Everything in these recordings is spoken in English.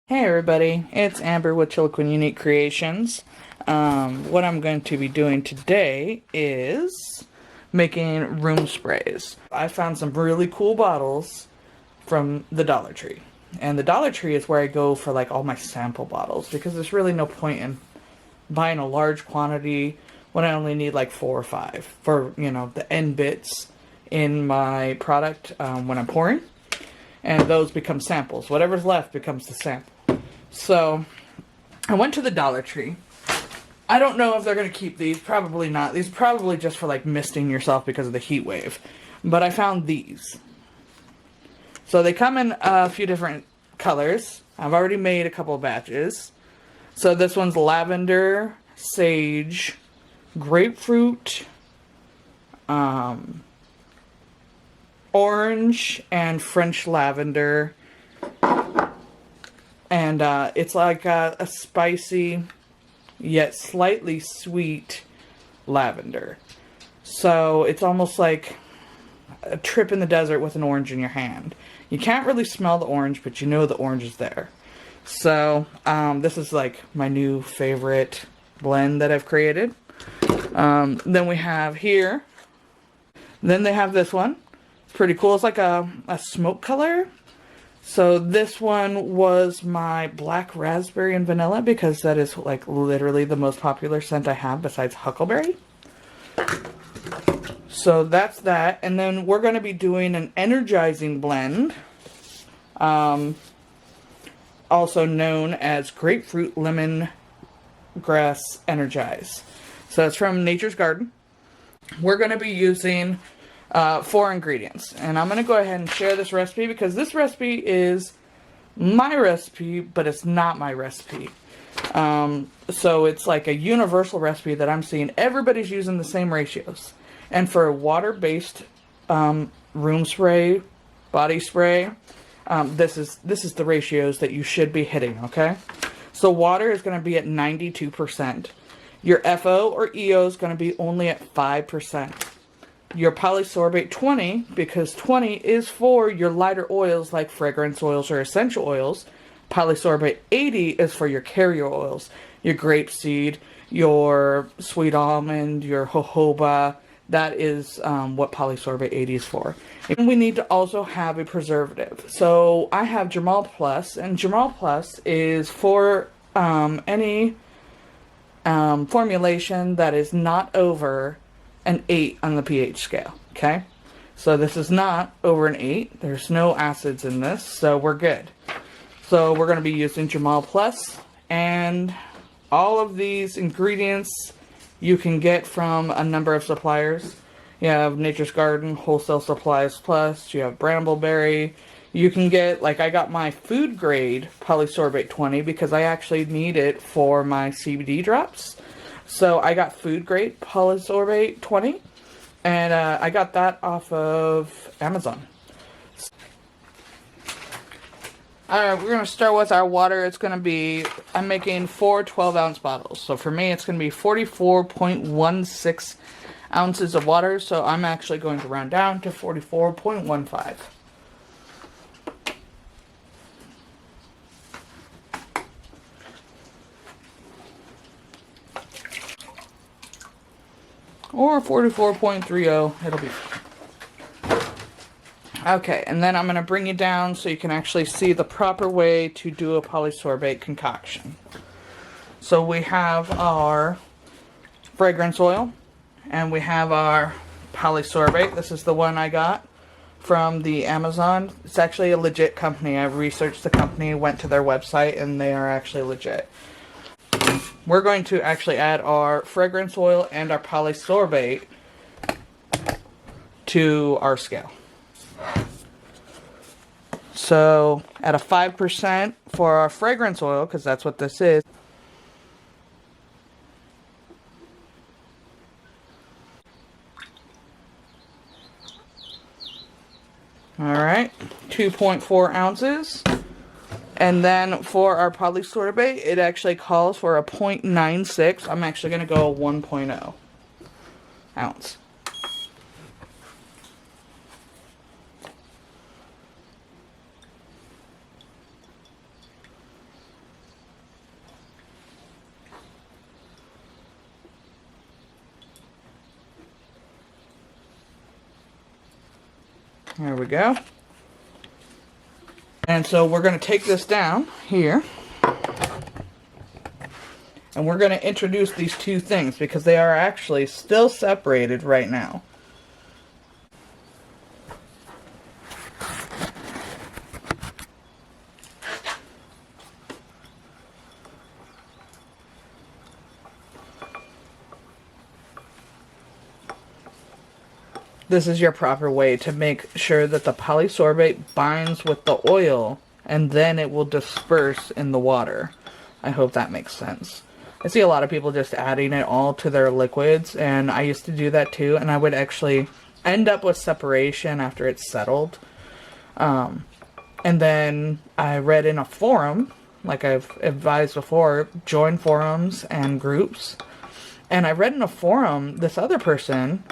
Hey everybody, it's Amber with Chiloquin Unique Creations. What I'm going to be doing today is making room sprays. I found some really cool bottles from the Dollar Tree. And the Dollar Tree is where I go for like all my sample bottles because there's really no point in buying a large quantity when I only need like 4 or 5 for, the end bits in my product when I'm pouring. And those become samples. Whatever's left becomes the sample. So, I went to the Dollar Tree. I don't know if they're going to keep these. Probably not. These are probably just for, like, misting yourself because of the heat wave. But I found these. So, they come in a few different colors. I've already made a couple of batches. So, this one's lavender, sage, grapefruit, orange, and French lavender. And it's like a spicy, yet slightly sweet lavender. So it's almost like a trip in the desert with an orange in your hand. You can't really smell the orange, but you know the orange is there. So this is like my new favorite blend that I've created. Then we have here. Then they have this one. It's pretty cool. It's like a smoke color. So this one was my black raspberry and vanilla because that is like literally the most popular scent I have besides huckleberry. So that's that. And then we're going to be doing an energizing blend. Also known as grapefruit lemon grass energize. So it's from Nature's Garden. We're going to be using 4 ingredients, and I'm going to go ahead and share this recipe because this recipe is my recipe, but it's not my recipe. So it's like a universal recipe that I'm seeing everybody's using the same ratios. And for a water-based room spray, body spray, this is the ratios that you should be hitting. Okay, so water is going to be at 92%. Your FO or EO is going to be only at 5%. Your polysorbate 20, because 20 is for your lighter oils like fragrance oils or essential oils. Polysorbate 80 is for your carrier oils, your grapeseed, your sweet almond, your jojoba. That is what polysorbate 80 is for. And we need to also have a preservative. So I have Jamal Plus, and Jamal Plus is for any formulation that is not over an 8 on the pH scale, okay? So this is not over an 8. There's no acids in this, so we're good. So we're going to be using Jamal Plus, and all of these ingredients you can get from a number of suppliers. You have Nature's Garden, Wholesale Supplies Plus, you have Brambleberry. You can get, like I got my food grade polysorbate 20 because I actually need it for my CBD drops. So I got food grade polysorbate 20, and I got that off of Amazon. Alright, we're going to start with our water. It's going to be, I'm making 4 12-ounce bottles. So for me, it's going to be 44.16 ounces of water. So I'm actually going to round down to 44.15. Or 44.30, it'll be okay. And then I'm going to bring you down so you can actually see the proper way to do a polysorbate concoction. So we have our fragrance oil, and we have our polysorbate. This is the one I got from the Amazon. It's actually a legit company. I researched the company, went to their website, and they are actually legit. We're going to actually add our fragrance oil and our polysorbate to our scale. So at a 5% for our fragrance oil, because that's what this is. Alright, 2.4 ounces. And then for our polysorbate, it actually calls for a 0.96. I'm actually going to go 1.0 ounce. There we go. And so we're going to take this down here. And we're going to introduce these two things because they are actually still separated right now. This is your proper way to make sure that the polysorbate binds with the oil and then it will disperse in the water. I hope that makes sense. I see a lot of people just adding it all to their liquids, and I used to do that too, and I would actually end up with separation after it's settled. And then I read in a forum, like I've advised before, join forums and groups, and I read in a forum this other person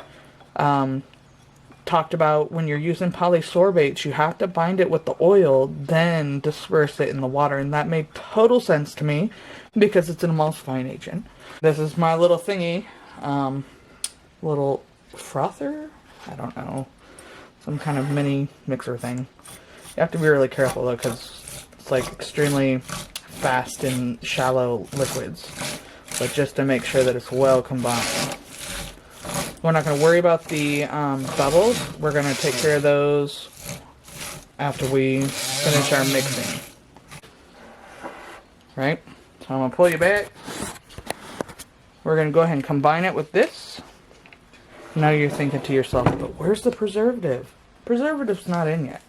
talked about when you're using polysorbates, you have to bind it with the oil, then disperse it in the water. And that made total sense to me because it's an emulsifying agent. This is my little thingy, little frother? I don't know. Some kind of mini mixer thing. You have to be really careful though because it's like extremely fast in shallow liquids. But just to make sure that it's well combined. We're not going to worry about the bubbles. We're going to take care of those after we finish our mixing. Right? So I'm going to pull you back. We're going to go ahead and combine it with this. Now you're thinking to yourself, but where's the preservative? Preservative's not in yet.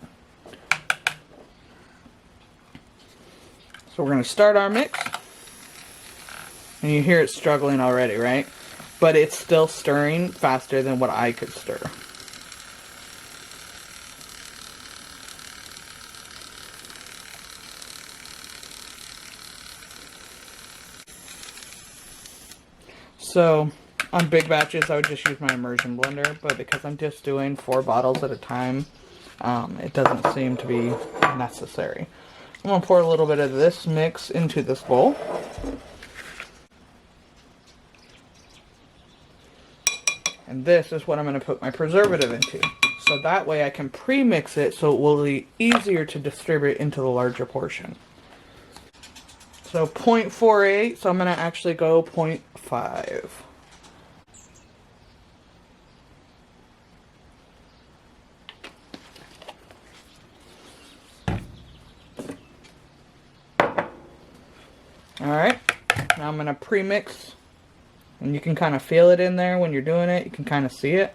So we're going to start our mix. And you hear it struggling already, right? But it's still stirring faster than what I could stir. So, on big batches, I would just use my immersion blender, but because I'm just doing 4 bottles at a time, it doesn't seem to be necessary. I'm going to pour a little bit of this mix into this bowl. And this is what I'm going to put my preservative into. So that way I can pre-mix it so it will be easier to distribute into the larger portion. So 0.48, so I'm going to actually go 0.5. Alright, now I'm going to pre-mix. And you can kind of feel it in there when you're doing it. You can kind of see it.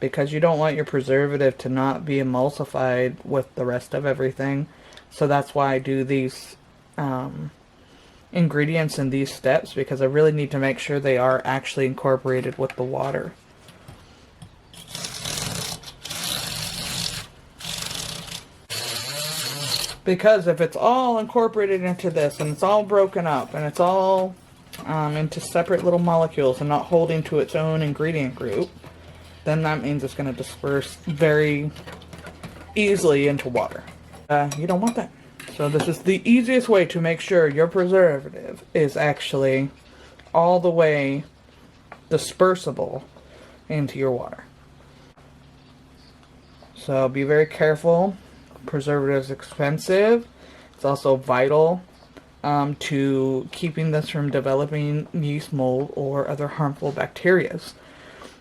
Because you don't want your preservative to not be emulsified with the rest of everything. So that's why I do these ingredients in these steps. Because I really need to make sure they are actually incorporated with the water. Because if it's all incorporated into this, and it's all broken up, and it's all into separate little molecules and not holding to its own ingredient group, then that means it's going to disperse very easily into water. You don't want that. So this is the easiest way to make sure your preservative is actually all the way dispersible into your water. So be very careful. Preservative is expensive. It's also vital to keeping this from developing yeast, mold, or other harmful bacteria.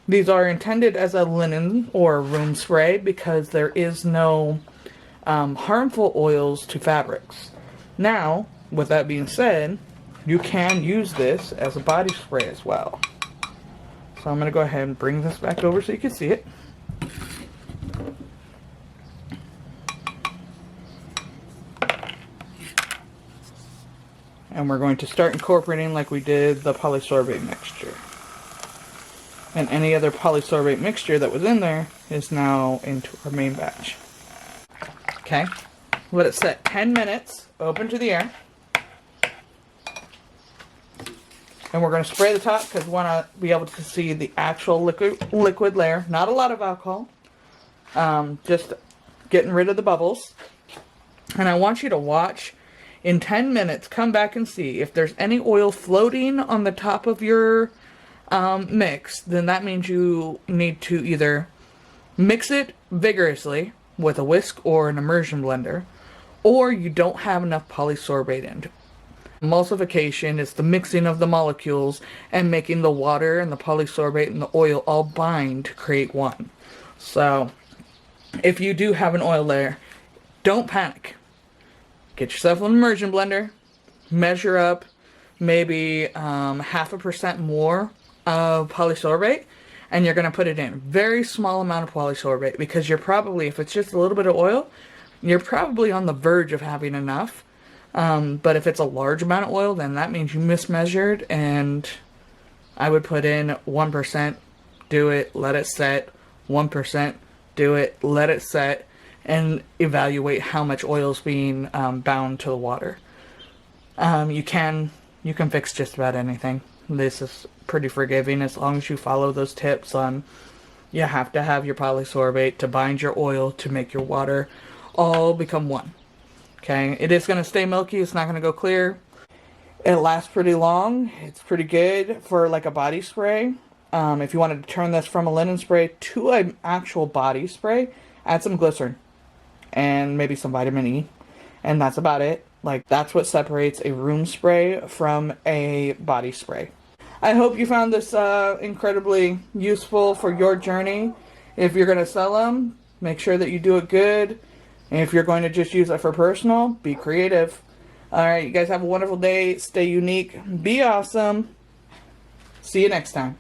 These are intended as a linen or room spray because there is no harmful oils to fabrics. Now, with that being said, you can use this as a body spray as well. So I'm going to go ahead and bring this back over so you can see it. And we're going to start incorporating like we did the polysorbate mixture. And any other polysorbate mixture that was in there is now into our main batch. Okay, let it set 10 minutes, open to the air. And we're going to spray the top because we want to be able to see the actual liquid layer. Not a lot of alcohol, just getting rid of the bubbles. And I want you to watch. In 10 minutes, come back and see if there's any oil floating on the top of your mix, then that means you need to either mix it vigorously with a whisk or an immersion blender, or you don't have enough polysorbate in. Emulsification is the mixing of the molecules and making the water and the polysorbate and the oil all bind to create one. So if you do have an oil layer, don't panic. Get yourself an immersion blender, measure up maybe 0.5% more of polysorbate, and you're going to put it in. Very small amount of polysorbate, because you're probably, if it's just a little bit of oil, you're probably on the verge of having enough. But if it's a large amount of oil, then that means you mismeasured, and I would put in 1%, do it, let it set, 1%, do it, let it set, and evaluate how much oil is being bound to the water. You can fix just about anything. This is pretty forgiving as long as you follow those tips on you have to have your polysorbate to bind your oil to make your water all become one. Okay, it is going to stay milky, it's not going to go clear. It lasts pretty long. It's pretty good for like a body spray. If you wanted to turn this from a linen spray to an actual body spray, add some glycerin and maybe some vitamin E, and that's about it. Like, that's what separates a room spray from a body spray. I hope you found this incredibly useful for your journey. If you're going to sell them, make sure that you do it good. And if you're going to just use it for personal, be creative. Alright, you guys have a wonderful day. Stay unique. Be awesome. See you next time.